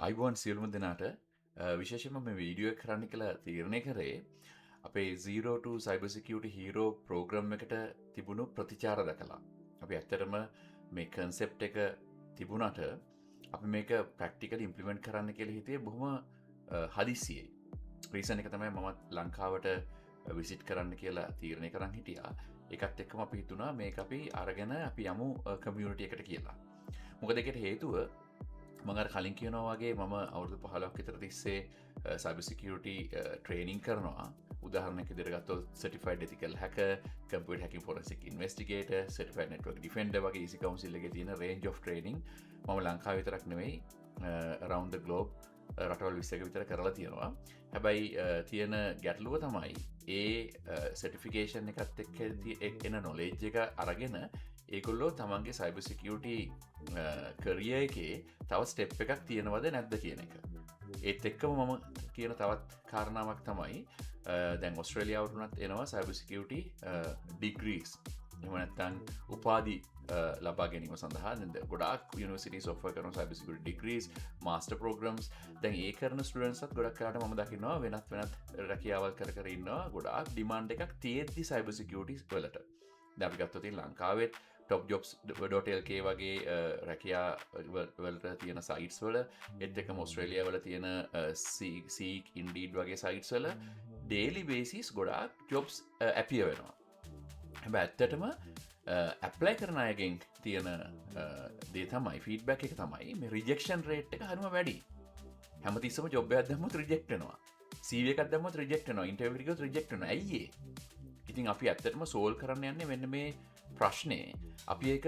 අයිබෝන් සියලුම දෙනාට විශේෂයෙන්ම මේ වීඩියෝ එක කරන්න කියලා තීරණය කරේ අපේ Zero to Cyber Security Hero programme එකට තිබුණු ප්‍රතිචාර දැකලා. අපි ඇත්තටම මේ concept එක තිබුණාට අපි මේක practically implement කරන්න කියලා හිතුවේ බොහොම හදිස්සියේ. රීසන් එක තමයි මමත් ලංකාවට විසිට් කරන්න කියලා තීරණය කරන් හිටියා. ඒකත් එක්කම අපි හිතුණා මේක අපි අරගෙන අපි යමු කමියුනිටි එකට කියලා. මොකද ඒකට හේතුව මම කලින් කියනවා වගේ මම අවුරුදු 15ක් විතර තිස්සේ cyber security training කරනවා. උදාහරණයක් විදිහට ගත්තොත් certified ethical hacker, computer hacking forensic investigator, certified network defender වගේ EC council එකේ තියෙන range of training මම ලංකාවේ විතරක් නෙවෙයි around the globe රටවල් 20ක විතර කරලා තියෙනවා. හැබැයි තියෙන ගැටලුව තමයි ඒ certification එකත් එක්ක එන knowledge එක අරගෙන ඒගොල්ලෝ තමන්ගේ cyber security career එකේ තව step එකක් තියෙනවද නැද්ද කියන එක. ඒත් එක්කම මම කියන තවත් කාරණාවක් තමයි දැන් ඔස්ට්‍රේලියාවට උනත් එනවා cyber security degrees. එහෙම නැත්නම් උපාධි ලබා ගැනීම සඳහා ගොඩාක් යුනිවර්සිටිස් ඔෆර් කරන cyber security degrees, master programs. දැන් ඒ කරන ස්ටුඩන්ට්ස්ත් ගොඩක් කාලට මම දකින්නවා වෙනත් රැකියාවල් කර ඉන්නවා. ගොඩාක් ඩිමාන්ඩ් එකක් තියෙද්දි cyber security වලට. දැන් අපි ගත්තොත් ලංකාවේ topjobs.lk වගේ රැකියා වලට තියෙන සයිට්ස් වල ඒත් එක්කම ඔස්ට්‍රේලියාව වල තියෙන Seek, Indeed වගේ සයිට්ස් වල daily basis ගොඩාක් jobs appear වෙනවා. හැබැයි ඇත්තටම ඇප්ලයි කරන අයගෙන් තියෙන දේ තමයි ෆීඩ්බැක් එක තමයි මේ රිජෙක්ෂන් රේට් එක හරිම වැඩි. හැමතිස්සම ජොබ් එකක් දැම්මොත් රිජෙක්ට් වෙනවා. CV එකක් දැම්මොත් රිජෙක්ට් වෙනවා. ඉන්ටර්විව් එකකට රිජෙක්ට් වෙනවා. ඇයි ඒ? ඉතින් අපි ඇත්තටම සෝල්ව් කරන්න යන්නේ මෙන්න මේ ප්‍රශ්නේ. අපි ඒක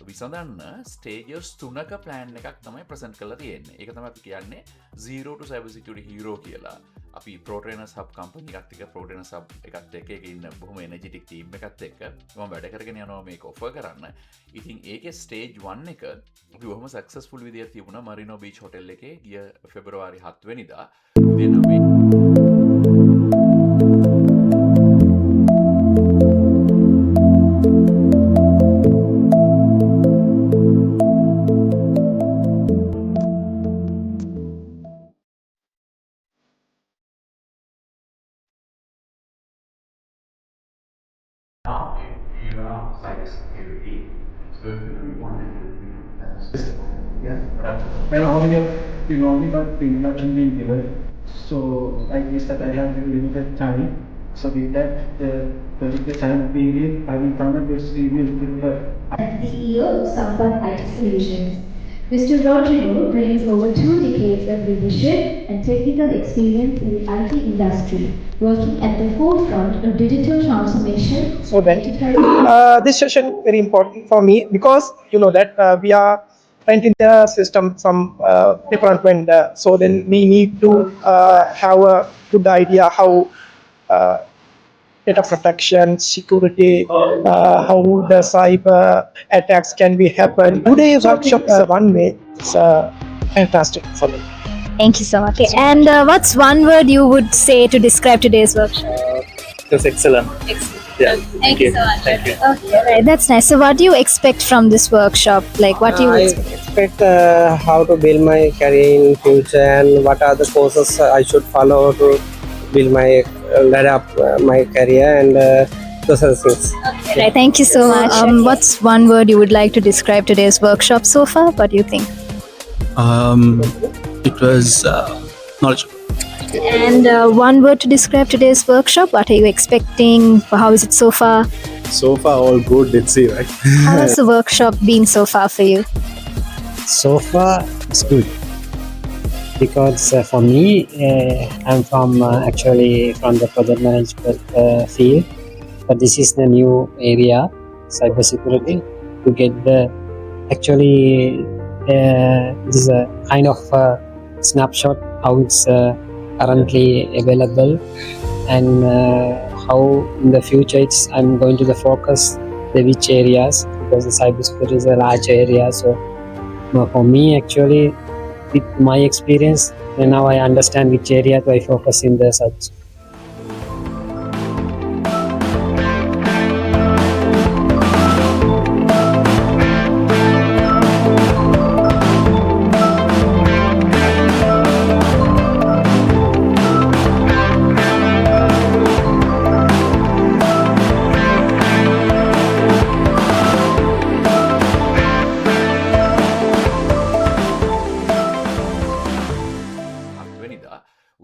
විසඳන්න ස්ටේජස් 3ක ප්ලෑන් එකක් තමයි ප්‍රසන්ට් කරලා තියෙන්නේ. ඒක තමයි අපි කියන්නේ Zero to Cyber Security Hero කියලා. අපි Protrainers Hub company එකත් එක්ක Protrainers Hub එකත් එක්ක ඉන්න බොහොම energetic team එකත් එක්ක මම වැඩ කරගෙන යනවා මේක ඔෆර් කරන්න. ඉතින් ඒකේ stage 1 එක අපි බොහොම successful විදියට තිබුණා Marino Beach Hotel එකේ ගිය February 7 වෙනිදා. ඉතින් අපි Well, only you know only got pretty much only given. So I guess that I have limited time. So with that, the time period, I will come up with email with the CEO of Sampan IT Solutions. Mr. Rodrigo brings over 2 decades of leadership and technical experience in the IT industry, working at the forefront of digital transformation. So then, this session very important for me because you know that we are renting the system from different vendor. So then we need to have a good idea how data protection, security, how the cyber attacks can be happen. Today's workshop is one way. It's fantastic for me. Thank you so much. Okay, and what's one word you would say to describe today's workshop? It was excellent. Excellent. Yeah. Thank you so much. Thank you. Okay, right. That's nice. So, what do you expect from this workshop? Like, what do you I expect? expect how to build my career in future and what are the courses I should follow to build my ladder up my career and those other things. Okay, right. Thank you so much. What's one word you would like to describe today's workshop so far? What do you think? It was knowledgeable. And one word to describe today's workshop. What are you expecting? How is it so far? So far, all good. Let's see, right? How has the workshop been so far for you? So far, it's good because for me, I'm from actually from the project management field, but this is the new area, cybersecurity. To get the actually, this is a kind of snapshot how it's currently available and how in the future I'm going to the focus the which areas because the cybersecurity is a large area. So for me actually with my experience and now I understand which area do I focus in the cybersecurity.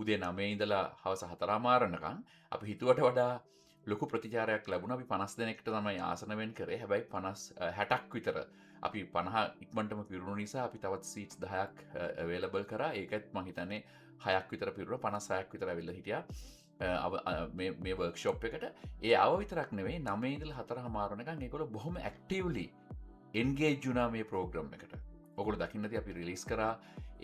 උදේ 9 ඉඳලා හවස 4:00 අපි හිතුවට වඩා ලොකු ප්‍රතිචාරයක් ලැබුණා. අපි 50 දෙනෙක්ට තමයි ආසන වෙන් කරේ. හැබැයි 60ක් විතර අපි 50 ඉක්මනටම පිරුණු නිසා අපි තවත් සීට්ස් 10ක් අවైలබල් කරා. ඒකත් මම හිතන්නේ 6ක් විතර පිරුණා. 56ක් විතර ඇවිල්ලා හිටියා. මේ වර්ක්ෂොප් එකට. ඒ ආව විතරක් නෙවෙයි 9 ඉඳලා 4:00 වෙනකන් ඒගොල්ලෝ බොහොම ඇක්ටිව්ලි එන්ගේජ් වුණා මේ ප්‍රෝග්‍රෑම් එකට. ඔයගොල්ලෝ දකින්න ඇති අපි රිලීස් කරා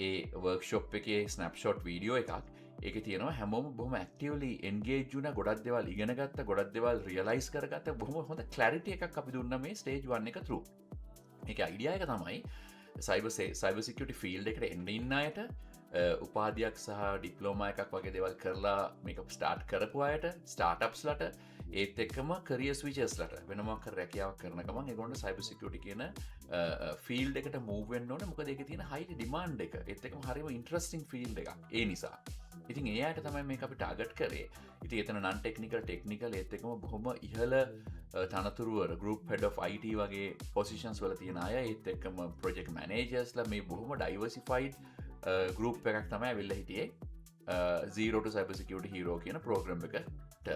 ඒ වර්ක්ෂොප් එකේ ස්නැප්ෂොට් වීඩියෝ එකක්. ඒකේ තියෙනවා හැමෝම බොහොම ඇක්ටිව්ලි එන්ගේජ් වුණා. ගොඩක් දේවල් ඉගෙන ගත්තා. ගොඩක් දේවල් රියලයිස් කරගත්තා. බොහොම හොඳ ක්ලැරිටි එකක් අපි දුන්නා මේ ස්ටේජ් 1 එක through. මේකේ අයිඩියා එක තමයි සයිබර් සිකියුරිටි ෆීල්ඩ් එකට එන්න ඉන්න අයට උපාධියක් සහ ඩිප්ලෝමා එකක් වගේ දේවල් කරලා මේක ස්ටාර්ට් කරපු අයට ස්ටාර්ට්අප්ස්ලට ඒත් එක්කම කරියර් ස්විචර්ස්ලට වෙනම රැකියාවක් කරන ගමන් ඒගොල්ලන්ට සයිබර් සිකියුරිටි කියන ෆීල්ඩ් එකට මූව් වෙන්න ඕනේ. මොකද ඒකේ තියෙන හයි ඩිමාන්ඩ් එක ඒත් එක්කම හරිම ඉන්ටරෙස්ටිං ෆීල්ඩ් එකක්. ඒ නිසා ඉතින් ඒ අයට තමයි මේක අපි ටාගට් කරේ. ඉතින් එතන නන් ටෙක්නිකල් ඒත් එක්කම බොහොම ඉහළ තනතුරුවර ගෲප් හෙඩ් ඔෆ් IT වගේ පොසිෂන්ස් වල තියෙන අය ඒත් එක්කම ප්‍රොජෙක්ට් මැනේජර්ස්ලා මේ බොහොම ඩයිවර්සිෆයිඩ් ගෲප් එකක් තමයි ඇවිල්ලා හිටියේ Zero to Cyber Security Hero කියන ප්‍රෝග්‍රෑම් එකට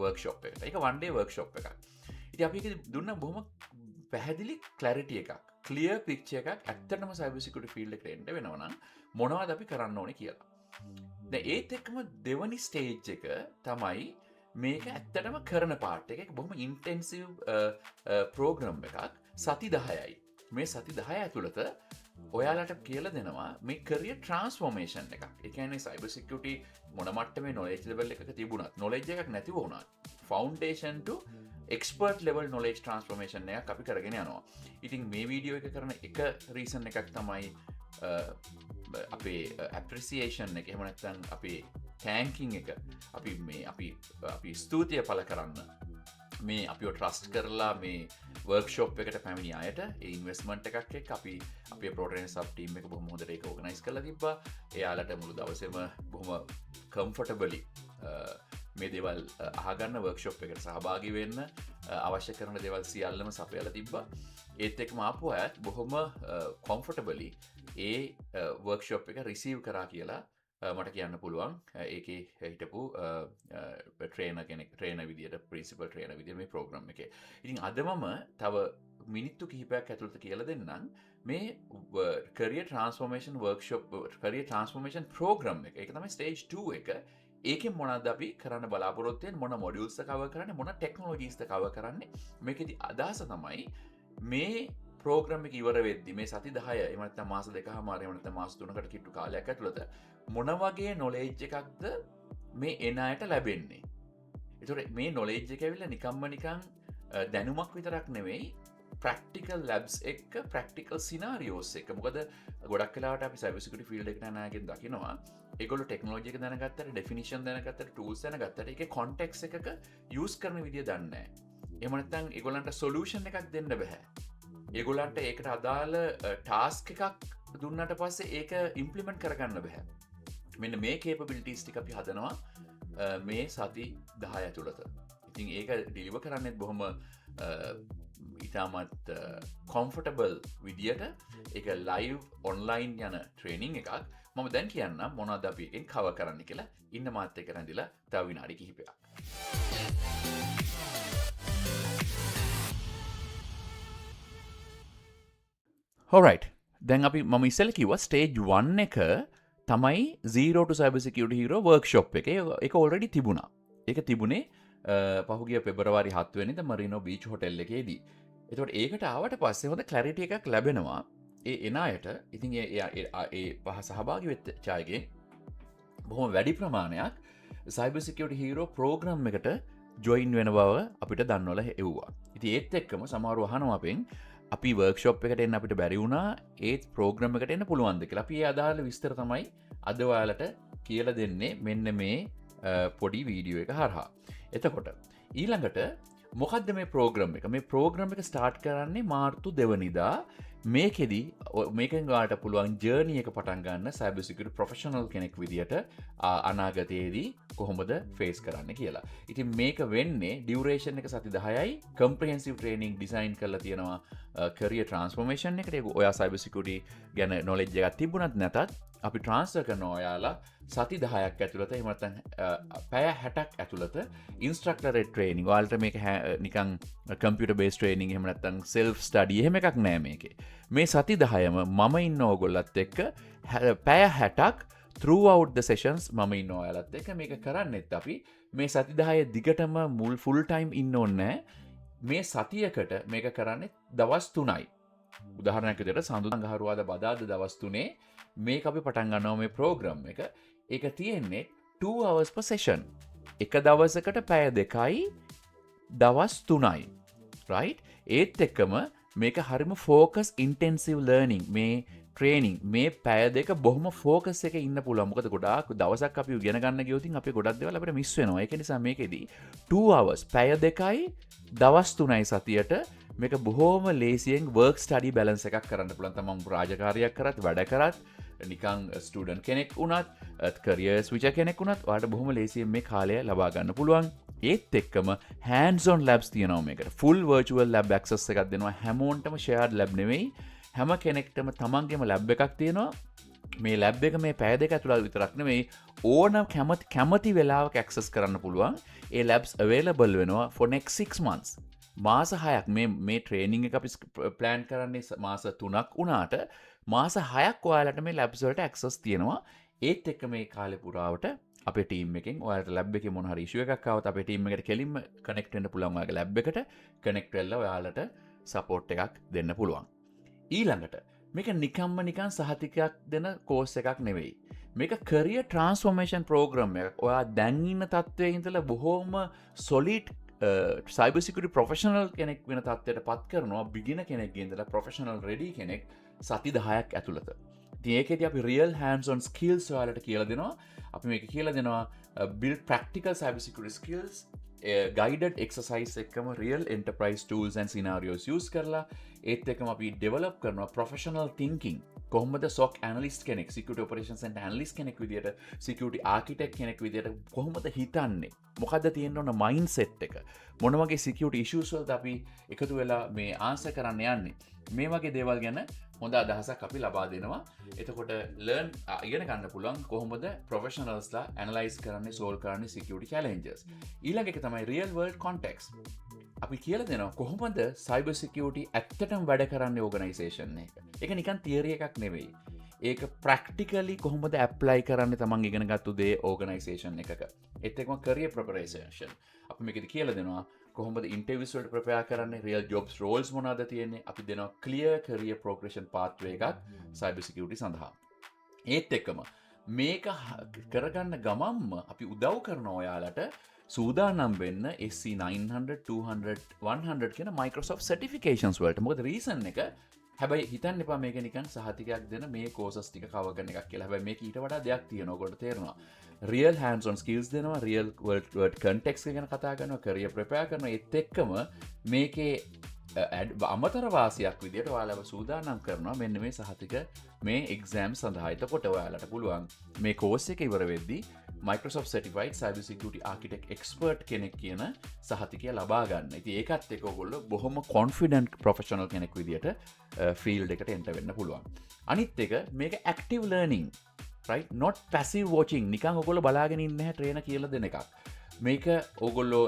වර්ක්ෂොප් එකට. ඒක one day වර්ක්ෂොප් එකක්. ඉතින් අපි ඒක දුන්න බොහොම පැහැදිලි ක්ලැරිටි එකක්, ක්ලියර් පික්චර් එකක්. ඇත්තටම සයිබර් සිකියුරිටි ෆීල්ඩ් එකට එන්න වෙනවා නම් මොනවද අපි කරන්න ඕනේ කියලා. දැන් ඒත් එක්කම දෙවනි ස්ටේජ් එක තමයි මේක ඇත්තටම කරන පාර්ට් එක. ඒක බොහොම ඉන්ටෙන්සිව් ප්‍රෝග්‍රෑම් එකක්. සති 10යි. මේ සති 10 ඇතුළත ඔයාලට කියලා දෙනවා මේ කරියර් ට්‍රාන්ස්ෆෝර්මේෂන් එකක්. ඒ කියන්නේ සයිබර් සිකියුරිටි මොන මට්ටමේ නොලෙජ් ලෙවල් එකක තිබුණත් නොලෙජ් එකක් නැතිව වුණත් ෆවුන්ඩේෂන් ටු එක්ස්පර්ට් ලෙවල් නොලෙජ් ට්‍රාන්ස්ෆෝර්මේෂන් එකක් අපි කරගෙන යනවා. ඉතින් මේ වීඩියෝ එක කරන එක රීසන් එකක් තමයි අපේ ඇප්‍රිසියේෂන් එක. එහෙම නැත්නම් අපේ තෑන්කින් එක අපි ස්තුතිය පළ කරන්න මේ අපිව ට්‍රස්ට් කරලා මේ වර්ක්ෂොප් එකට පැමිණි අයට ඒ ඉන්වෙස්ට්මන්ට් එකක් එක්ක අපි අපේ ප්‍රෝටීන් සබ් ටීම් එක බොහොම හොඳට ඒක ඕගනයිස් කරලා තිබ්බා. එයාලට මුළු දවසේම බොහොම කම්ෆර්ටබලි මේ දේවල් අහගන්න වර්ක්ෂොප් එකට සහභාගී වෙන්න අවශ්‍ය කරන දේවල් සියල්ලම සපයලා තිබ්බා. ඒත් එක්කම ආපු අයත් බොහොම කොම්ෆර්ටබලි ඒ වර්ක්ෂොප් එක රිසීව් කරා කියලා මට කියන්න පුළුවන්. ඒකේ හිටපු ට්‍රේනර් විදියට ප්‍රින්සිපල් ට්‍රේනර් විදියට මේ ප්‍රෝග්‍රෑම් එකේ. ඉතින් අද මම තව මිනිත්තු කිහිපයක් ඇතුළත කියලා දෙන්නම් මේ කරියර් ට්‍රාන්ස්ෆෝර්මේෂන් වර්ක්ෂොප් කරියර් ට්‍රාන්ස්ෆෝර්මේෂන් ප්‍රෝග්‍රෑම් එක. ඒක තමයි ස්ටේජ් 2 එක. ඒකෙන් මොනවද අපි කරන්න බලාපොරොත්තු වෙන්නේ, මොන මොඩියුල්ස් කවර් කරන්නේ, මොන ටෙක්නොලොජීස් කවර් කරන්නේ. මේකෙදි අදහස තමයි මේ ප්‍රෝග්‍රෑම් එක ඉවර වෙද්දි මේ සති 10 එහෙම නැත්නම් මාස 2කමාර එහෙම නැත්නම් මාස 3කට කිට්ටු කාලයක් ඇතුළත මොන වගේ නොලෙජ් එකක්ද මේ එන අයට ලැබෙන්නේ. ඒතකොට මේ නොලෙජ් එක ඇවිල්ලා නිකන් දැනුමක් විතරක් නෙවෙයි ප්‍රැක්ටිකල් ලැබ්ස් එක්ක ප්‍රැක්ටිකල් සිනාරියෝස් එක්ක. මොකද ගොඩක් වෙලාවට අපි සයිබර් සිකියුරිටි ෆීල්ඩ් එකට යන අයගෙන් දකිනවා ඒගොල්ලෝ ටෙක්නොලොජි එක දැනගත්තට, ඩෙෆිනිෂන් දැනගත්තට, ටූල්ස් දැනගත්තට ඒකේ කොන්ටෙක්ස්ට් එකක යූස් කරන විදිය දන්නේ නැහැ. එහෙම නැත්නම් ඒගොල්ලන්ට සොලියුෂන් එකක් දෙන්න බෑ. ඒගොල්ලන්ට ඒකට අදාළ ටාස්ක් එකක් දුන්නට පස්සේ ඒක ඉම්ප්ලිමන්ට් කරගන්න බෑ. මෙන්න මේ කේපබිලිටිස් ටික අපි හදනවා මේ සති 10 ඇතුළත. ඉතින් ඒක ඩිලිවර් කරන්නේත් බොහොම ඉතාමත් කොම්ෆර්ටබල් විදියට. ඒක ලයිව් ඔන්ලයින් යන ට්‍රේනින් එකක්. මම දැන් කියන්නම් මොනවද අපි එකෙන් කවර් කරන්න කියලා. ඉන්න මාත් එක්ක රැඳිලා තව විනාඩි කිහිපයක්. Alright. දැන් අපි මම ඉස්සෙල්ලා කිව්වා ස්ටේජ් 1 එක තමයි Zero to Cyber Security Hero workshop එක. ඒක already තිබුණා. ඒක තිබුණේ පහුගිය පෙබරවාරි 7 වෙනිදා මරිනෝ බීච් හොටෙල් එකේදී. එතකොට ඒකට ආවට පස්සේ හොඳ ක්ලැරිටි එකක් ලැබෙනවා ඒ එන අයට. ඉතින් ඒ පහ සහභාගී වෙච්ච අයගේ බොහොම වැඩි ප්‍රමාණයක් Cyber Security Hero program එකට join වෙන බව අපිට දන්වලා එව්වා. ඉතින් ඒත් එක්කම සමහරව අහනවා අපෙන් අපි වර්ක්ෂොප් එකට එන්න අපිට බැරි වුණා ඒත් ප්‍රෝග්‍රෑම් එකට එන්න පුළුවන්ද කියලා. අපි ඒ අදාළ විස්තර තමයි අද ඔයාලට කියලා දෙන්නේ මෙන්න මේ පොඩි වීඩියෝ එක හරහා. එතකොට ඊළඟට මොකද්ද මේ ප්‍රෝග්‍රෑම් එක? මේ ප්‍රෝග්‍රෑම් එක ස්ටාර්ට් කරන්නේ මාර්තු 2 වෙනිදා. මේකෙන් ඔයාලට පුළුවන් ජර්නි එක පටන් ගන්න සයිබර් සිකියුරිටි ප්‍රොෆෙෂනල් කෙනෙක් විදියට අනාගතයේදී කොහොමද ෆේස් කරන්න කියලා. ඉතින් මේක වෙන්නේ ඩියුරේෂන් එක සති 10යි. කම්ප්‍රිහෙන්සිව් ට්‍රේනින් ඩිසයින් කරලා තියෙනවා කරියර් ට්‍රාන්ස්ෆෝර්මේෂන් එකට. ඔයා සයිබර් සිකියුරිටි ගැන නොලෙජ් එකක් තිබුණත් නැතත් අපි ට්‍රාන්ස්ෆර් කරනවා ඔයාලා සති 10ක් ඇතුළත එහෙම නැත්නම් පැය 60ක් ඇතුළත ඉන්ස්ට්‍රක්ටර් ට්‍රේනින් ඔයාලට මේක නිකන් කම්පියුටර් බේස් ට්‍රේනින් එහෙම නැත්නම් සෙල්ෆ් ස්ටඩි එහෙම එකක් නෑ මේකේ. මේ සති 10ම මම ඉන්න ඕගොල්ලත් එක්ක පැය 60ක් throughout the sessions මම ඉන්න ඔයාලත් එක්ක මේක කරන්නෙත් අපි මේ සති 10 දිගටම මුල් ෆුල් ටයිම් ඉන්න ඕනේ මේ සතියකට මේක කරන්නේ දවස් 3යි. උදාහරණයක් විදිහට සඳුදාංගහරුවාදා බදාදා දවස් 3 මේක අපි පටන් ගන්නවා මේ ප්‍රෝග්‍රෑම් එක. ඒක තියෙන්නේ 2 hours per session. එක දවසකට පැය 2යි දවස් 3යි. right? ඒත් එක්කම මේක හරිම focus intensive learning මේ ට්‍රේනින් මේ පැය දෙක බොහොම ෆෝකස් එක ඉන්න පුළුවන්. මොකද ගොඩාක් දවසක් අපි ඉගෙන ගන්න ගියොත් අපි ගොඩක් දේවල් අපිට මිස් වෙනවා. ඒක නිසා මේකෙදී 2 hours පැය දෙකයි දවස් 3යි සතියට මේක බොහොම ලේසියෙන් work study balance එකක් කරන්න පුළුවන්. තමන් රාජකාරියක් කරත් වැඩ කරත් නිකන් ස්ටුඩන්ට් කෙනෙක් වුණත් career switcher කෙනෙක් වුණත් ඔයාලට බොහොම ලේසියෙන් මේ කාලය ලබා ගන්න පුළුවන්. ඒත් එක්කම hands on labs තියෙනවා මේකට. full virtual lab access එකක් දෙනවා. හැමෝන්ටම shared lab නෙවෙයි. හැම කෙනෙක්ටම තමන්ගේම ලැබ් එකක් තියෙනවා. මේ ලැබ් එක මේ පැය දෙක ඇතුළත විතරක් නෙවෙයි ඕනම කැමති වෙලාවක ඇක්සස් කරන්න පුළුවන්. ඒ ලැබ්ස් available වෙනවා for next 6 months. මාස 6ක් මේ ට්‍රේනින් එක අපි ප්ලෑන් කරන්නේ මාස 3ක් වුණාට මාස 6ක් ඔයාලට මේ ලැබ්ස් වලට ඇක්සස් තියෙනවා. ඒත් එක්ක මේ කාලේ පුරාවට අපේ ටීම් එකෙන් ඔයාලට ලැබ් එකේ මොන හරි ඉෂුව එකක් ආවොත් අපේ ටීම් එකට කෙලින්ම කනෙක්ට් වෙන්න පුළුවන්. ඔයාලගේ ලැබ් එකට කනෙක්ට් වෙලා ඔයාලට සපෝට් එකක් දෙන්න පුළුවන්. ඊළඟට මේක නිකන් සහතිකයක් දෙන කෝස් එකක් නෙවෙයි. මේක career transformation program එකක්. ඔයා දැන් ඉන්න තත්ත්වයේ ඉඳලා බොහොම solid cyber security professional කෙනෙක් වෙන තත්ත්වයට පත් කරනවා. beginner කෙනෙක්ගේ ඉඳලා professional ready කෙනෙක් සති 10ක් ඇතුළත. ඉතින් ඒකෙදී අපි real hands on skills ඔයාලට කියලා දෙනවා. අපි මේක කියලා දෙනවා build practical cyber security skills guided exercise එක්කම real enterprise tools and scenarios use කරලා ඒත් එක්කම අපි develop කරනවා professional thinking. කොහොමද SOC analyst කෙනෙක් security operations and analyst කෙනෙක් විදියට security architect කෙනෙක් විදියට කොහොමද හිතන්නේ? මොකද්ද තියෙන්න ඕන mindset එක? මොන වගේ security issues වලද අපි එකතු වෙලා මේ answer කරන්න යන්නේ? මේ වගේ දේවල් ගැන හොඳ අදහසක් අපි ලබා දෙනවා. එතකොට ඉගෙන ගන්න පුළුවන් කොහොමද professionalsලා analyze කරන්නේ solve කරන්නේ security challenges. ඊළඟ එක තමයි real world context. අපි කියලා දෙනවා කොහොමද cyber security ඇත්තටම වැඩ කරන්නේ organization එක. ඒක නිකන් theory එකක් නෙවෙයි. ඒක practically කොහොමද apply කරන්නේ තමන් ඉගෙන ගත්තු දේ organization එකක. ඒත් එක්කම career preparation. අපි මේකද කියලා දෙනවා කොහොමද interviews වලට prepare කරන්නේ, real jobs roles මොනවද තියෙන්නේ. අපි දෙනවා clear career progression pathway එකක් cyber security සඳහා. ඒත් එක්කම මේක කරගන්න ගමන්ම අපි උදව් කරනවා ඔයාලට සූදානම් වෙන්න SC 900 200 100 කියන Microsoft certifications වලට. මොකද reason එක හැබැයි හිතන්න එපා මේක නිකන් සහතිකයක් දෙන මේ courses ටික cover කරන එකක් කියලා. හැබැයි මේක ඊට වඩා දෙයක් තියෙනවා. ඔයගොල්ලෝ තේරෙනවා. real hands on skills දෙනවා, real world context ගැන කතා කරනවා, career prepare කරනවා. ඒත් එක්කම මේකේ අමතර වාසියක් විදියට ඔයාලව සූදානම් කරනවා මෙන්න මේ සහතික මේ exam සඳහා. එතකොට ඔයාලට පුළුවන් මේ course එක ඉවර වෙද්දී Microsoft Certified Cyber Security Architect Expert කෙනෙක් කියන සහතිකය ලබා ගන්න. ඉතින් ඒකත් එක්ක ඔයගොල්ලෝ බොහොම confident professional කෙනෙක් විදියට field එකට enter වෙන්න පුළුවන්. අනිත් එක මේක active learning, right? Not passive watching. නිකන් ඔයගොල්ලෝ බලාගෙන ඉන්නේ නැහැ trainer කියලා දෙන එකක්. මේක ඔයගොල්ලෝ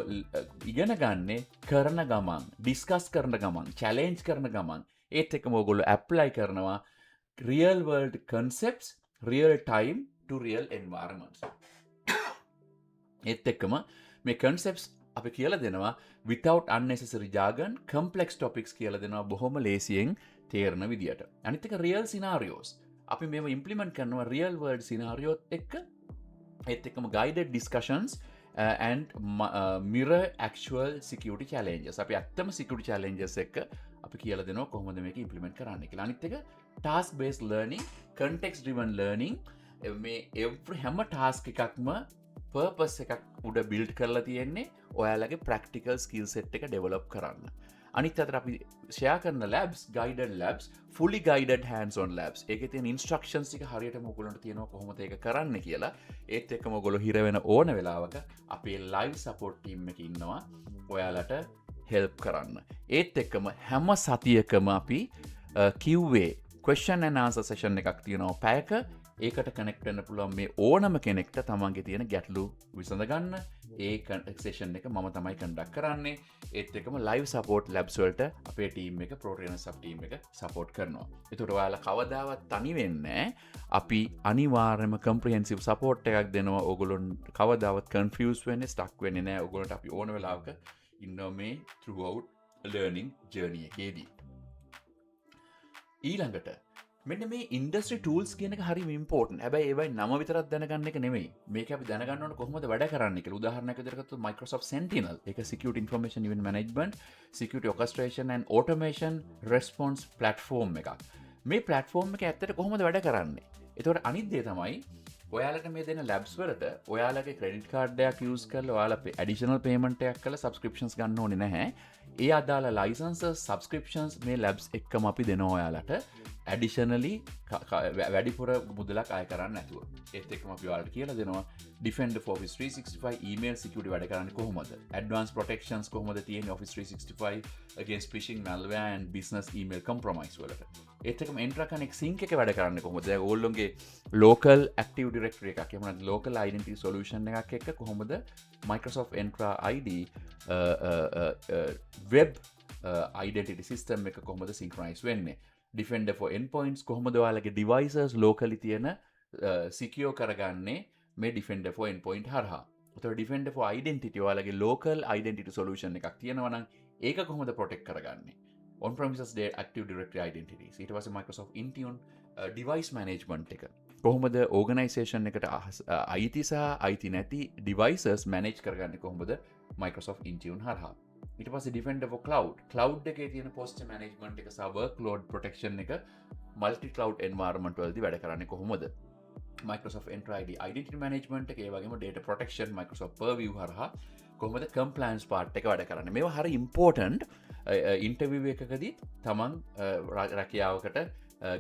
ඉගෙන ගන්නේ කරන ගමන්, discuss කරන ගමන්, challenge කරන ගමන්, ඒත් එක්කම ඔයගොල්ලෝ apply කරනවා real world concepts, real time to real environments. ඒත් එක්කම මේ concepts අපි කියලා දෙනවා without unnecessary jargon, complex topics කියලා දෙනවා බොහොම ලේසියෙන් තේරෙන විදියට. අනිත් එක real scenarios. අපි මේව implement කරනවා real world scenarios එක්ක. ඒත් එක්කම guided discussions and mirror actual security challenges. අපි ඇත්තම security challenges එක්ක අපි කියලා දෙනවා කොහොමද මේක implement කරන්න කියලා. අනිත් එක task based learning, context driven learning. මේ හැම task එකක්ම purpose එකක් උඩ build කරලා තියෙන්නේ ඔයාලගේ practical skill set එක develop කරන්න. අනිත් අතට අපි share කරන labs, guided labs, fully guided hands on labs. ඒකේ තියෙන instructions ටික හරියටම ඔයගොල්ලන්ට තියෙනවා කොහොමද ඒක කරන්න කියලා. ඒත් එක්කම ඔයගොල්ලෝ හිර වෙන ඕන වෙලාවක අපේ live support team එකේ ඉන්නවා ඔයාලට help කරන්න. ඒත් එක්කම හැම සතියකම අපි QA question and answer session එකක් තියෙනවා පැයක. ඒකට කනෙක්ට් වෙන්න පුළුවන් මේ ඕනම කෙනෙක්ට තමන්ගේ තියෙන ගැටලු විසඳ ගන්න. ඒ සෙෂන් එක මම තමයි කන්ඩක්ට් කරන්නේ. ඒත් එක්කම ලයිව් සපෝට් ලැබ්ස් වලට අපේ ටීම් එක ප්‍රෝටීන සබ් ටීම් එක සපෝට් කරනවා. ඒතකොට ඔයාලා කවදාවත් තනි වෙන්නේ නැහැ. අපි අනිවාර්යයෙන්ම කම්ප්‍රිහෙන්සිව් සපෝට් එකක් දෙනවා. ඕගොල්ලොන් කවදාවත් කන්ෆියුස් වෙන්නේ ස්ටක් වෙන්නේ නැහැ. ඕගොල්ලන්ට අපි ඕන වෙලාවක ඉන්නවා මේ throughout learning journey එකේදී. ඊළඟට මෙන්න මේ ඉන්ඩස්ට්‍රි ටූල්ස් කියන එක හරිම ඉම්පෝර්ටන්ට්. හැබැයි ඒවයි නම විතරක් දැනගන්න එක නෙමෙයි. මේක අපි දැනගන්න ඕන කොහොමද වැඩ කරන්නේ කියලා. උදාහරණයක් විදිහට ගත්තොත් Microsoft Sentinel. ඒක Security Information Event Management, Security Orchestration and Automation Response platform එකක්. මේ platform එක ඇත්තට කොහොමද වැඩ කරන්නේ? ඒතකොට අනිත් දේ තමයි ඔයාලට මේ දෙන ලැබ්ස් වලට ඔයාලගේ ක්‍රෙඩිට් කාඩ් එකක් යූස් කරලා ඔයාලා ඇඩිෂනල් පේමන්ට් එකක් කරලා සබ්ස්ක්‍රිප්ෂන්ස් ගන්න ඕනේ නැහැ. ඒ අදාළ ලයිසන්සස් සබ්ස්ක්‍රිප්ෂන්ස් මේ ලැබ්ස් එක්කම අපි දෙනවා ඔයාලට ඇඩිෂනලි වැඩිපුර මුදලක් අය කරන්න නැතුව. ඒත් එක්කම අපි ඔයාලට කියලා දෙනවා Defender for Office 365 email security වැඩ කරන්නේ කොහොමද? Advanced protections කොහොමද තියෙන්නේ Office 365 against phishing, malware and business email compromise වලට. ඒත් එක්කම Entra Connect sync එක වැඩ කරන්නේ කොහොමද? දැන් ඕගොල්ලෝගේ local active directory එකක් එහෙම නැත්නම් local identity solution එකක් එක්ක කොහොමද Microsoft Entra ID web identity system එක කොහොමද synchronize වෙන්නේ? Defender for endpoints කොහොමද ඔයාලගේ devices locally තියෙන secure කරගන්නේ මේ Defender for endpoint හරහා. ඒතකොට Defender for identity ඔයාලගේ local identity solution එකක් තියෙනවා නම් ඒක කොහොමද protect කරගන්නේ? On premises active directory identities. ඊට පස්සේ Microsoft Intune device management එක. කොහොමද organization එකට IT සහ IT නැති devices manage කරගන්නේ කොහොමද Microsoft Intune හරහා. ඊට පස්සේ Defender for Cloud. Cloud එකේ තියෙන posture management එක සහ workload protection එක multi cloud environment වලදී වැඩ කරන්නේ කොහොමද? Microsoft Entra ID identity management එක, ඒ වගේම data protection Microsoft Purview හරහා කොහොමද compliance part එක වැඩ කරන්නේ. මේවා හරි important interview එකකදී තමන් රැකියාවකට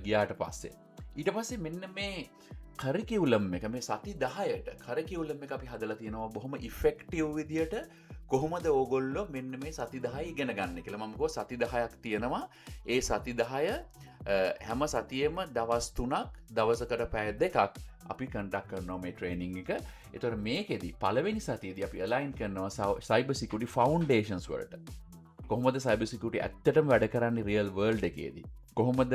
ගියාට පස්සේ. ඊට පස්සේ මෙන්න මේ කරිකියුලම් එක මේ සති 10ට කරිකියුලම් එක අපි හදලා තියෙනවා බොහොම ඉෆෙක්ටිව් විදියට කොහොමද ඕගොල්ලෝ මෙන්න මේ සති 10 ඉගෙන ගන්න කියලා. මම කිව්වා සති 10ක් තියෙනවා. ඒ සති 10 හැම සතියෙම දවස් 3ක් දවසකට පැය 2ක් අපි කන්ඩක්ට් කරනවා මේ ට්‍රේනින් එක. ඒතකොට මේකෙදි පළවෙනි සතියේදී අපි අලයින් කරනවා cyber security foundations වලට. කොහොමද cyber security ඇත්තටම වැඩ කරන්නේ real world එකේදී? කොහොමද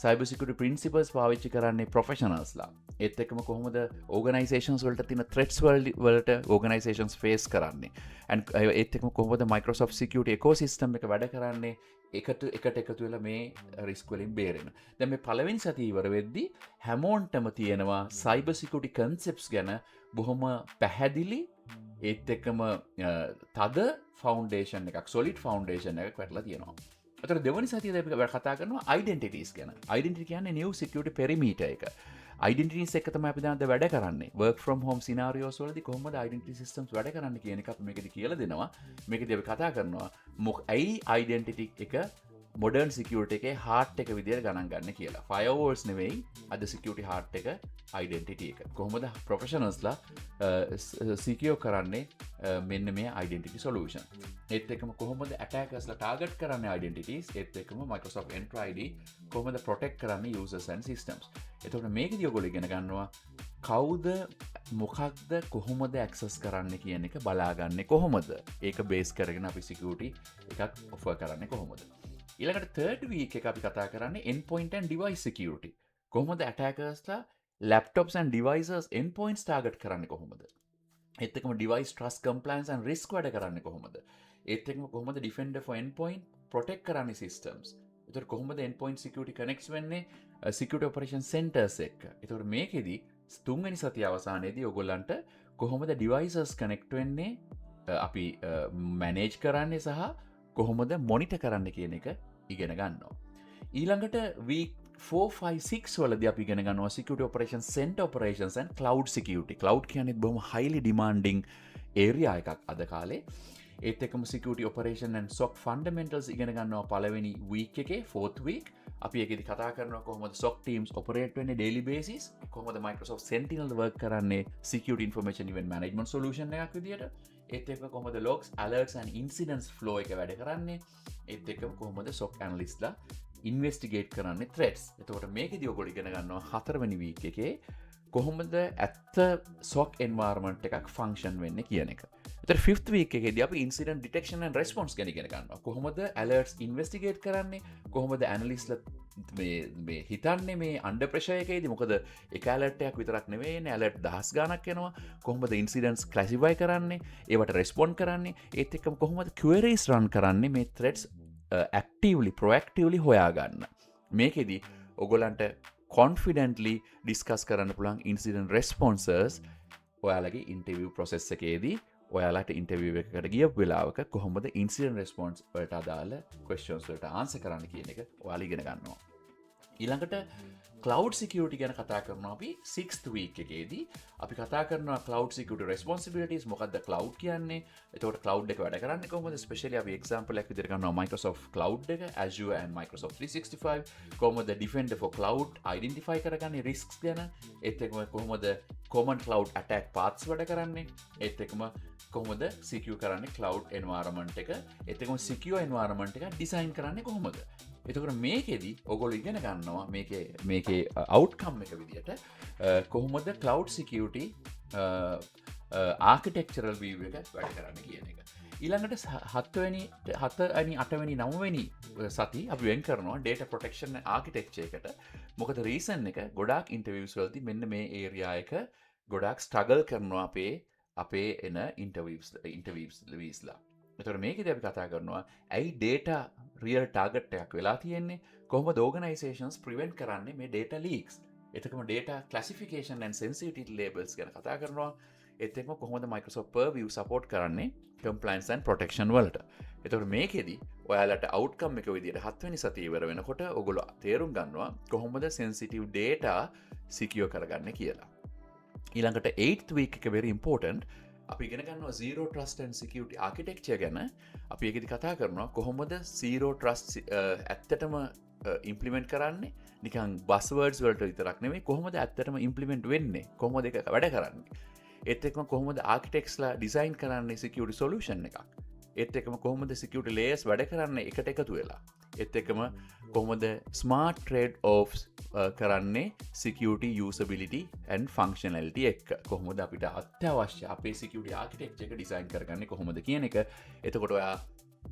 cyber security principles පාවිච්චි කරන්නේ professionalsලා? ඒත් එක්කම කොහොමද organizations වලට තියෙන threats වලට organizations face කරන්නේ? and ඒත් එක්කම කොහොමද Microsoft security ecosystem එක වැඩ කරන්නේ? එකට එකතු වෙලා මේ risk වලින් බේරෙන්න. දැන් මේ පළවෙනි සතිය ඉවර වෙද්දී හැමෝන්ටම තියෙනවා cyber security concepts ගැන බොහොම පැහැදිලි ඒත් එක්කම තද ෆවුන්ඩේෂන් එකක් solid foundation එකක් වැටලා තියෙනවා. අතර දෙවනි සතියේදී අපි කතා කරනවා identities ගැන. Identity කියන්නේ new security perimeter එක. Identities එක තමයි අපි දැන් වැඩ කරන්නේ. Work from home scenarios වලදී කොහොමද identity systems වැඩ කරන්නේ කියන එක අපි මේකදී කියලා දෙනවා. මේකදී අපි කතා කරනවා ඇයි identity එක modern security එකේ heart එක විදියට ගණන් ගන්න කියලා. firewalls නෙවෙයි අද security heart එක identity එක. කොහොමද professionalsලා secure කරන්නේ මෙන්න මේ identity solution. ඒත් එක්කම කොහොමද attackersලා target කරන්නේ identities. ඒත් එක්කම Microsoft Entra ID කොහොමද protect කරන්නේ users and systems. එතකොට මේකදී ඔයගොල්ලෝ ඉගෙන ගන්නවා කවුද මොකක්ද කොහොමද access කරන්න කියන එක බලාගන්නේ කොහොමද? ඒක base කරගෙන අපි security එකක් offer කරන්නේ කොහොමද? ඊළඟට third week එක අපි කතා කරන්නේ endpoint and device security. කොහොමද attackersලා laptops and devices endpoints target කරන්නේ කොහොමද? ඒත් එක්කම device trust compliance and risk වැඩ කරන්නේ කොහොමද? ඒත් එක්කම කොහොමද defender for endpoint protect කරන්නේ systems? ඒතර කොහොමද endpoint security connects වෙන්නේ security operation centers එක්ක? ඒතර මේකෙදි තුන්වෙනි සතිය අවසානයේදී ඔයගොල්ලන්ට කොහොමද devices connect වෙන්නේ අපි manage කරන්නේ සහ කොහොමද monitor කරන්න කියන එක ඉගෙන ගන්නවා. ඊළඟට week 4, 5, 6 වලදී අපි ඉගෙන ගන්නවා security operations center operations and cloud security. cloud කියන්නේ බොහොම highly demanding area එකක් අද කාලේ. ඒත් එක්කම security operation and SOC fundamentals ඉගෙන ගන්නවා පළවෙනි week එකේ 4th week. අපි ඒකෙදි කතා කරනවා කොහොමද SOC teams operate වෙන්නේ daily basis. කොහොමද Microsoft Sentinel work කරන්නේ security information event management solution එකක් විදියට. ඒත් එක්ක කොහොමද logs, alerts and incidents flow එක වැඩ කරන්නේ. ඒත් එක්කම කොහොමද SOC analystලා ඉන්වෙස්ටිගේට් කරන්නේ ත්‍රෙට්ස්. එතකොට මේකෙදී ඔයගොල්ලෝ ඉගෙන ගන්නවා 4 වෙනි වීක් එකේ කොහොමද ඇත්ත SOC environment එකක් ෆන්ක්ෂන් වෙන්නේ කියන එක. එතකොට 5th week එකේදී අපි incident detection and response ගැන ඉගෙන ගන්නවා. කොහොමද alerts investigate කරන්නේ? කොහොමද analystලා මේ හිතන්නේ මේ under pressure එකේදී? මොකද එක alert එකක් විතරක් නෙවෙයි එන්නේ alert දහස් ගණක් එනවා. කොහොමද incidents classify කරන්නේ? ඒවට respond කරන්නේ? ඒත් එක්කම කොහොමද queries run කරන්නේ මේ threats actively proactively හොයාගන්න. මේකෙදී ඔයගොල්ලන්ට confidently discuss කරන්න පුළුවන් incident responses ඔයාලගේ interview process එකේදී ඔයාලට interview එකකට ගියපු වෙලාවක කොහොමද incident response වලට අදාළ questions වලට answer කරන්න කියන එක ඔයාලා ඉගෙන ගන්නවා. ඊළඟට cloud security ගැන කතා කරනවා අපි 6th week එකේදී. අපි කතා කරනවා cloud security responsibilities, මොකක්ද cloud කියන්නේ? එතකොට cloud එක වැඩ කරන්නේ කොහොමද? especially අපි example එකක් විදිහට ගන්නවා Microsoft cloud එක, Azure and Microsoft 365. කොහොමද defender for cloud identify කරගන්නේ risks ගැන? ඒත් එක්කම කොහොමද common cloud attack paths වැඩ කරන්නේ? ඒත් එක්කම කොහොමද secure කරන්නේ cloud environment එක? ඒත් එක්කම secure environment එක design කරන්නේ කොහොමද? එතකොට මේකෙදී ඔයගොල්ලෝ ඉගෙන ගන්නවා මේකේ outcome එක විදියට කොහොමද cloud security architectural view එක වැඩ කරන්නේ කියන එක. ඊළඟට 7 වෙනි 8 වෙනි 9 වෙනි සති අපි වෙන් කරනවා data protection architecture එකට. මොකද reason එක ගොඩාක් interviews වලදී මෙන්න මේ area එක ගොඩාක් struggle කරනවා අපේ එන interviewsලා. එතකොට මේකෙදී අපි කතා කරනවා ඇයි data real target එකක් වෙලා තියෙන්නේ, කොහොමද organizations prevent කරන්නේ මේ data leaks. එතකම data classification and sensitivity labels ගැන කතා කරනවා. ඒත් එක්කම කොහොමද Microsoft Purview support කරන්නේ compliance and protection වලට. එතකොට මේකෙදී ඔයාලට outcome එක විදියට 7 වෙනි සතිය ඉවර වෙනකොට ඔයගොල්ලෝ තේරුම් ගන්නවා කොහොමද sensitive data secure කරගන්නේ කියලා. ඊළඟට 8th week එක very important. අපි ඉගෙන ගන්නවා zero trust and security architecture ගැන. අපි ඒකෙදි කතා කරනවා කොහොමද zero trust ඇත්තටම implement කරන්නේ. නිකන් buzzwords වලට විතරක් නෙමෙයි, කොහොමද ඇත්තටම implement වෙන්නේ, කොහොමද ඒක වැඩ කරන්නේ. ඒත් එක්කම කොහොමද architectsලා design කරන්නේ security solution එකක්. ඒත් එක්කම කොහොමද security layers වැඩ කරන්නේ එකට එකතු වෙලා. ඒත් එක්කම කොහොමද smart trade offs කරන්නේ security usability and functionality එක්ක. කොහොමද අපිට අත්‍යවශ්‍ය අපේ security architecture එක design කරගන්නේ කොහොමද කියන එක. එතකොට ඔයා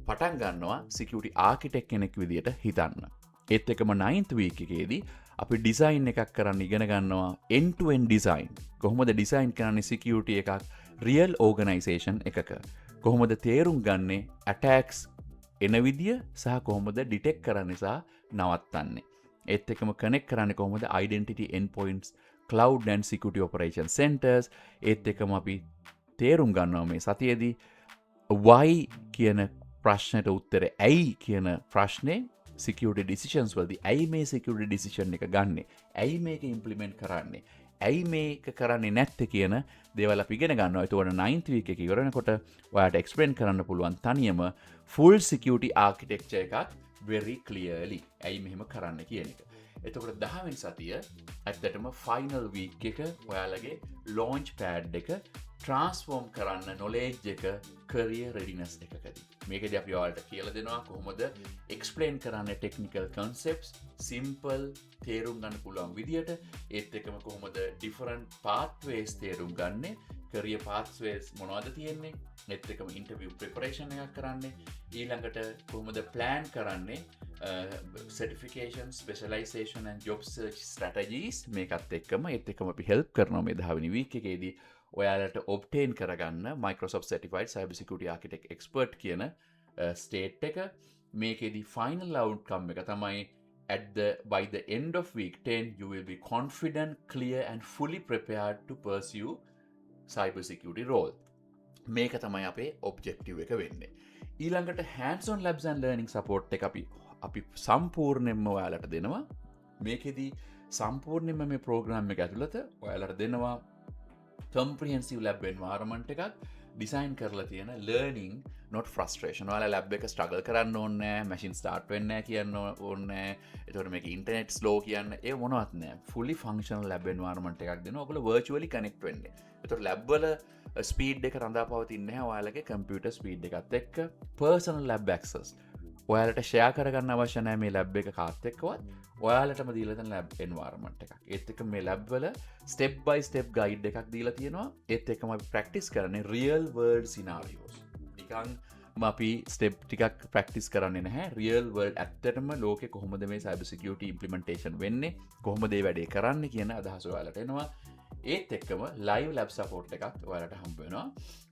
පටන් ගන්නවා security architect කෙනෙක් විදියට හිතන්න. ඒත් එක්කම 9th week එකේදී අපි design එකක් කරන්න ඉගෙන ගන්නවා end to end design. කොහොමද design කරන්නේ security එකක් real organization එකක. කොහොමද තේරුම් ගන්නේ attacks එන විදිය සහ කොහොමද ඩිටෙක්ට් කරන්නේ සහ නවත්තන්නේ. ඒත් එක්කම කනෙක්ට් කරන්නේ කොහොමද identity endpoints, cloud and security operation centers. ඒත් එක්කම අපි තේරුම් ගන්නවා මේ සතියේදී why කියන ප්‍රශ්නයට උත්තරේ ඇයි කියන ප්‍රශ්නේ security decisions වලදී ඇයි මේ security decision එක ගන්නෙ, ඇයි මේක implement කරන්නේ, ඇයි මේක කරන්නේ නැත්තේ කියන දේවල් අපි ඉගෙන ගන්නවා. ඒතකොට 9th week එක ඉවර වෙනකොට ඔයාලට explain කරන්න පුළුවන් තනියම full security architecture එකක් very clearly ඇයි මෙහෙම කරන්න කියන එක. එතකොට 10 වෙනි සතිය ඇත්තටම final week එක ඔයාලගේ launch pad එක transform කරන්න knowledge එක career readiness එකකදී. මේකදී අපි ඔයාලට කියලා දෙනවා කොහොමද explain කරන්න technical concepts simple තේරුම් ගන්න පුළුවන් විදියට. ඒත් එක්කම කොහොමද different pathways තේරුම් ගන්නේ, career pathways මොනවද තියෙන්නේ, ඒත් එක්කම interview preparation එකක් කරන්නේ, ඊළඟට කොහොමද plan කරන්නේ certification, specialization and job search strategies මේකත් එක්කම. ඒත් එක්කම අපි help කරනවා මේ 10 වෙනි week එකේදී ඔයාලට obtain කරගන්න Microsoft Certified Cybersecurity Architect Expert කියන state එක. මේකේදී final outcome එක තමයි by the end of week 10 you will be confident, clear and fully prepared to pursue cybersecurity role. මේක තමයි අපේ objective එක වෙන්නේ. ඊළඟට hands on labs and learning support එක අපි සම්පූර්ණයෙන්ම ඔයාලට දෙනවා. මේකෙදී සම්පූර්ණයෙන්ම මේ program එක ඇතුළත ඔයාලට දෙනවා comprehensive lab environment එකක් design කරලා තියෙන learning not frustration. ඔයාලා lab එක struggle කරන්න ඕනේ නැහැ, machine start වෙන්නේ නැහැ කියන්න ඕනේ නැහැ. ඒතකොට මේක internet slow කියන්න ඒ මොනවත් නැහැ. fully functional lab environment එකක් දෙනවා. ඔයගොල්ලෝ virtually connect වෙන්නේ. ඒතකොට lab වල speed එක රඳා පවතින්නේ නැහැ ඔයාලගේ computer speed එකත් එක්ක. personal lab access. ඔයාලට ෂෙයා කරගන්න අවශ්‍ය නැහැ මේ ලැබ් එක කාත් එක්කවත්. ඔයාලටම දීලා තියෙන ලැබ් එන්වයරන්මන්ට් එකක්. ඒත් එක්ක මේ ලැබ් වල ස්ටෙප් බයි ස්ටෙප් ගයිඩ් එකක් දීලා තියෙනවා. ඒත් එක්කම අපි ප්‍රැක්ටිස් කරන්නේ රියල් වර්ල්ඩ් සිනාරියෝස්. නිකන් අපි ස්ටෙප් ටිකක් ප්‍රක්ටිස් කරන්න නැහැ රියල් වර්ල්ඩ් ඇත්තටම ලෝකෙ කොහොමද මේ සයිබර් සිකියුරිටි ඉම්ප්ලිමන්ටේෂන් වෙන්නේ කොහොමද ඒ වැඩේ කරන්න කියන අදහස ඔයාලට එනවා ඒත් එක්කම ලයිව් ලැබ් සපෝට් එකක් ඔයාලට හම්බ වෙනවා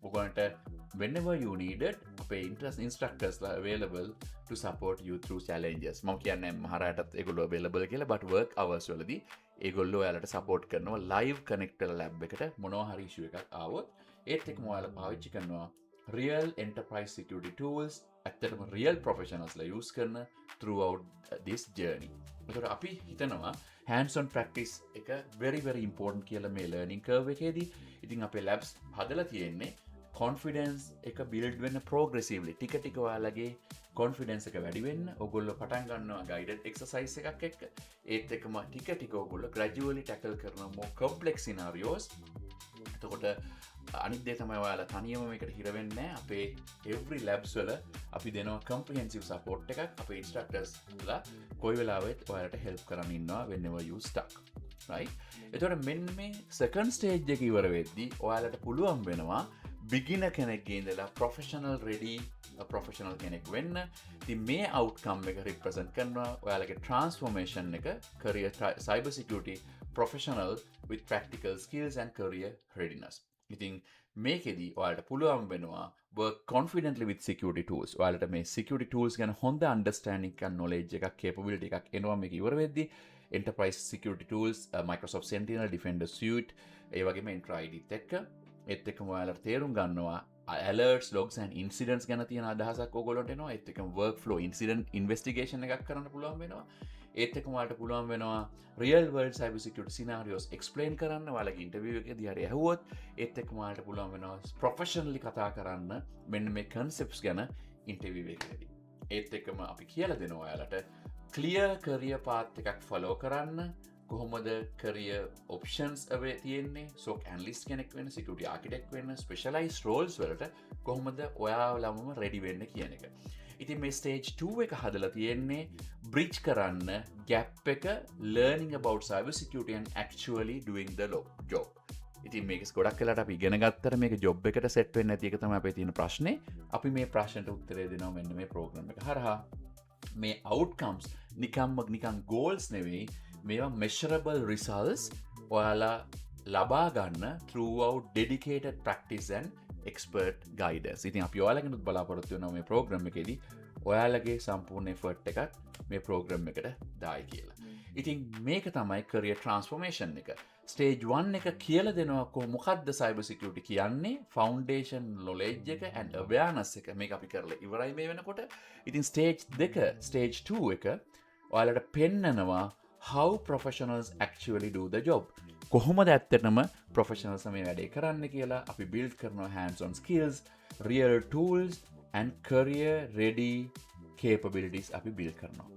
ඔයගොල්ලන්ට whenever you needed අපේ instructorsලා available to support you through challenges මම කියන්නේ මහරයටත් ඒගොල්ලෝ available කියලා but work hours වලදී ඒගොල්ලෝ ඔයාලට support කරනවා live connect වෙලා lab එකට මොනවා හරි issue එකක් ආවොත් ඒත් එක්කම ඔයාලා පාවිච්චි කරනවා real enterprise security tools ඇත්තටම real professionals ලා use කරන throughout this journey. ඒකට අපි හිතනවා hands on practice එක very important කියලා මේ learning curve එකේදී. ඉතින් අපේ labs හදලා තියෙන්නේ confidence එක build වෙන්න progressively ටික ඔයාලගේ confidence එක වැඩි වෙන්න ඔයගොල්ලෝ පටන් ගන්නවා guided exercise එකක් එක්ක. ඒත් එක්කම ටික ඔයගොල්ලෝ gradually tackle කරන more complex scenarios. එතකොට අනිත් දේ තමයි ඔයාලා තනියම මේකට හිර වෙන්නේ නැහැ. අපේ every labs වල අපි දෙනවා comprehensive support එකක්. අපේ instructors ලා කොයි වෙලාවෙත් ඔයාලට help කරන් ඉන්නවා whenever you stuck. right? එතකොට මෙන්න මේ second stage එක ඉවර වෙද්දී ඔයාලට පුළුවන් වෙනවා beginner කෙනෙක්ගේ ඉඳලා professional ready professional කෙනෙක් වෙන්න. ඉතින් මේ outcome එක represent කරනවා ඔයාලගේ transformation එක career cyber security professional with practical skills and career readiness. ඉතින් මේකෙදී ඔයාලට පුළුවන් වෙනවා work confidently with security tools. ඔයාලට මේ security tools ගැන හොඳ understanding එකක් knowledge එකක් capability එකක් එනවා මේක ඉවර වෙද්දී enterprise security tools Microsoft Sentinel Defender Suite ඒ වගේම Entra ID එක්ක ඒත් එක්කම ඔයාලට තේරුම් ගන්නවා alerts logs and incidents ගැන තියෙන අදහසක් ඕගොල්ලන්ට එනවා ඒත් එක්කම workflow incident investigation එකක් කරන්න පුළුවන් වෙනවා ඒත් එක්කම ඔයාලට පුළුවන් වෙනවා real world cyber security scenarios explain කරන්න ඔයාලගේ interview එකේදී හරි ඇහුවොත් ඒත් එක්කම ඔයාලට පුළුවන් වෙනවා professionally කතා කරන්න මෙන්න මේ concepts ගැන interview එකේදී ඒත් එක්කම අපි කියලා දෙනවා ඔයාලට clear career path එකක් follow කරන්න කොහොමද career options තියෙන්නේ SOC analyst කෙනෙක් වෙන්න security architect වෙන්න specialized roles වලට කොහොමද ඔයාලම ready වෙන්න කියන එක. ඉතින් මේ stage 2 එක හදලා තියෙන්නේ bridge කරන්න gap එක learning about cyber security and actually doing the job. ඉතින් මේක ගොඩක් වෙලාට අපි ඉගෙන ගත්තට මේක job එකට set වෙන්නේ නැති එක තමයි අපේ තියෙන ප්‍රශ්නේ. අපි මේ ප්‍රශ්නට උත්තරේ දෙනවා මෙන්න මේ program එක හරහා. මේ outcomes නිකන් goals නෙවෙයි මේවා measurable results ඔයාලා ලබා ගන්න throughout dedicated practice and expert guidance. ඉතින් අපි ඔයාලගෙනුත් බලාපොරොත්තු වෙනවා මේ program එකේදී ඔයාලගේ සම්පූර්ණ effort එකක් මේ program එකට දායි කියලා. ඉතින් මේක තමයි career transformation එක. Stage 1 එක කියලා දෙනවා මොකක්ද cyber security කියන්නේ foundation knowledge එක and awareness එක මේක අපි කරලා ඉවරයි මේ වෙනකොට. ඉතින් stage 2 stage 2 එක ඔයාලට පෙන්නනවා how professionals actually do the job. කොහොමද ඇත්තටම professionals මේ වැඩේ කරන්න කියලා අපි build කරනවා hands on skills, real tools and career ready capabilities අපි build කරනවා.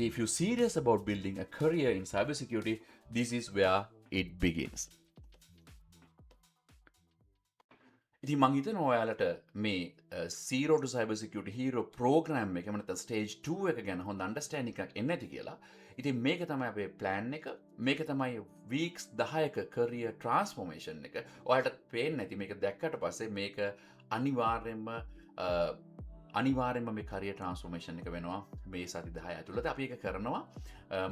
If you're serious about building a career in cybersecurity, this is where it begins. ඉතින් මං හිතනවා ඔයාලට මේ Zero to Cybersecurity Hero program එක නැත්නම් stage 2 එක ගැන හොඳ understanding එකක් එන්න ඇති කියලා. ඉතින් මේක තමයි අපේ plan එක. මේක තමයි weeks 10ක career transformation එක. ඔයාලට පේන්නේ නැති මේක දැක්කට පස්සේ මේක අනිවාර්යෙන්ම මේ career transformation එක වෙනවා මේ සති 10 ඇතුළත අපි ඒක කරනවා.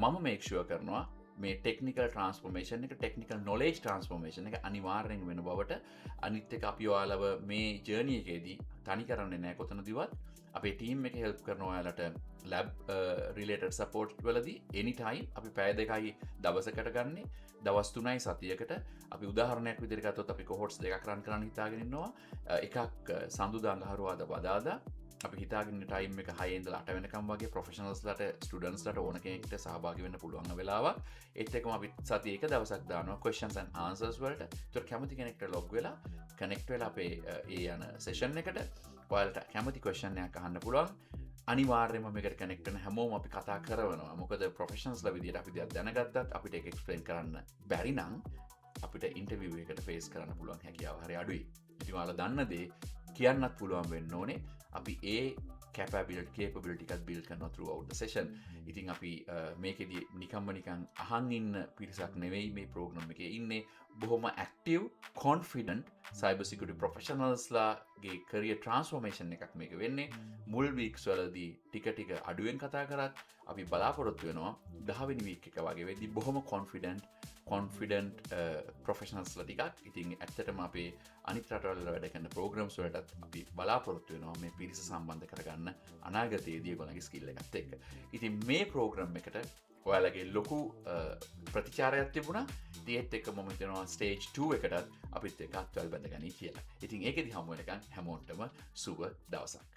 මම make sure කරනවා මේ technical transformation එක technical knowledge transformation එක අනිවාර්යෙන් වෙන බවට අනිත් එක අපි ඔයාලව මේ journey එකේදී තනි කරන්නේ නැහැ කොතනදීවත් අපේ team එක help කරනවා ඔයාලට lab related support වලදී anytime අපි පැය දෙකයි දවසකට ගන්නේ දවස් 3යි සතියකට අපි උදාහරණයක් විදිහට ගත්තොත් අපි cohorts දෙකක් run කරන්න හිතාගෙන ඉන්නවා එකක් සඳුදා අඟහරුවාදා බදාදා අපි හිතාගෙන ටයිම් එක 6 ඉඳලා 8 වෙනකම් වගේ ප්‍රොෆෙෂනල්ස්ලාට ස්ටුඩන්ට්ස්ලාට ඕන කෙනෙක්ට සහභාගී වෙන්න පුළුවන් වෙලාවක්. ඒත් එක්කම අපි සතියේ එක දවසක් දානවා questions and answers වලට. ඒතර කැමති කෙනෙක්ට log වෙලා connect වෙලා අපේ ඒ යන session එකට ඔයාලට කැමති question එකක් අහන්න පුළුවන්. අනිවාර්යයෙන්ම මේකට connect වෙන හැමෝම අපි කතා කරනවා. මොකද ප්‍රොෆෙෂනල්ස්ලා විදියට අපි දෙයක් දැනගත්තත් අපිට ඒක explain කරන්න බැරි නම් අපිට interview එකකට face කරන්න පුළුවන් හැකියාව හරි අඩුයි. ඉතින් ඔයාලා දන්න දේ කියන්නත් පුළුවන් වෙන්න ඕනේ. අපි ඒ capability එකත් build කරනවා throughout the session. ඉතින් අපි මේකෙදී නිකම්ම නිකන් අහන් ඉන්න පිරිසක් නෙවෙයි මේ ප්‍රෝග්‍රෑම් එකේ ඉන්නේ. බොහොම active, confident cyber security professionals ලාගේ career transformation එකක් මේක වෙන්නේ. මුල් weeks වලදී ටික ටික අඩුවෙන් කතා කරත් අපි බලාපොරොත්තු වෙනවා 10 වෙනි week එක වගේ වෙද්දී බොහොම confident professionals ලා ටිකක්. ඉතින් ඇත්තටම අපේ අනිත් රටවල වැඩ කරන programs වලටත් අපි බලාපොරොත්තු වෙනවා මේ පිරිස සම්බන්ධ කරගන්න අනාගතයේදී ඒගොල්ලන්ගේ skill එකත් එක්ක. ඉතින් මේ program එකට ඔයාලගේ ලොකු ප්‍රතිචාරයක් තිබුණා. ඒත් එක්ක මම හිතනවා stage 2 එකටත් අපිත් එක්ක අත්වල බැඳගනී කියලා. ඉතින් ඒකෙදි හමු වෙනකන් හැමෝටම සුබ දවසක්.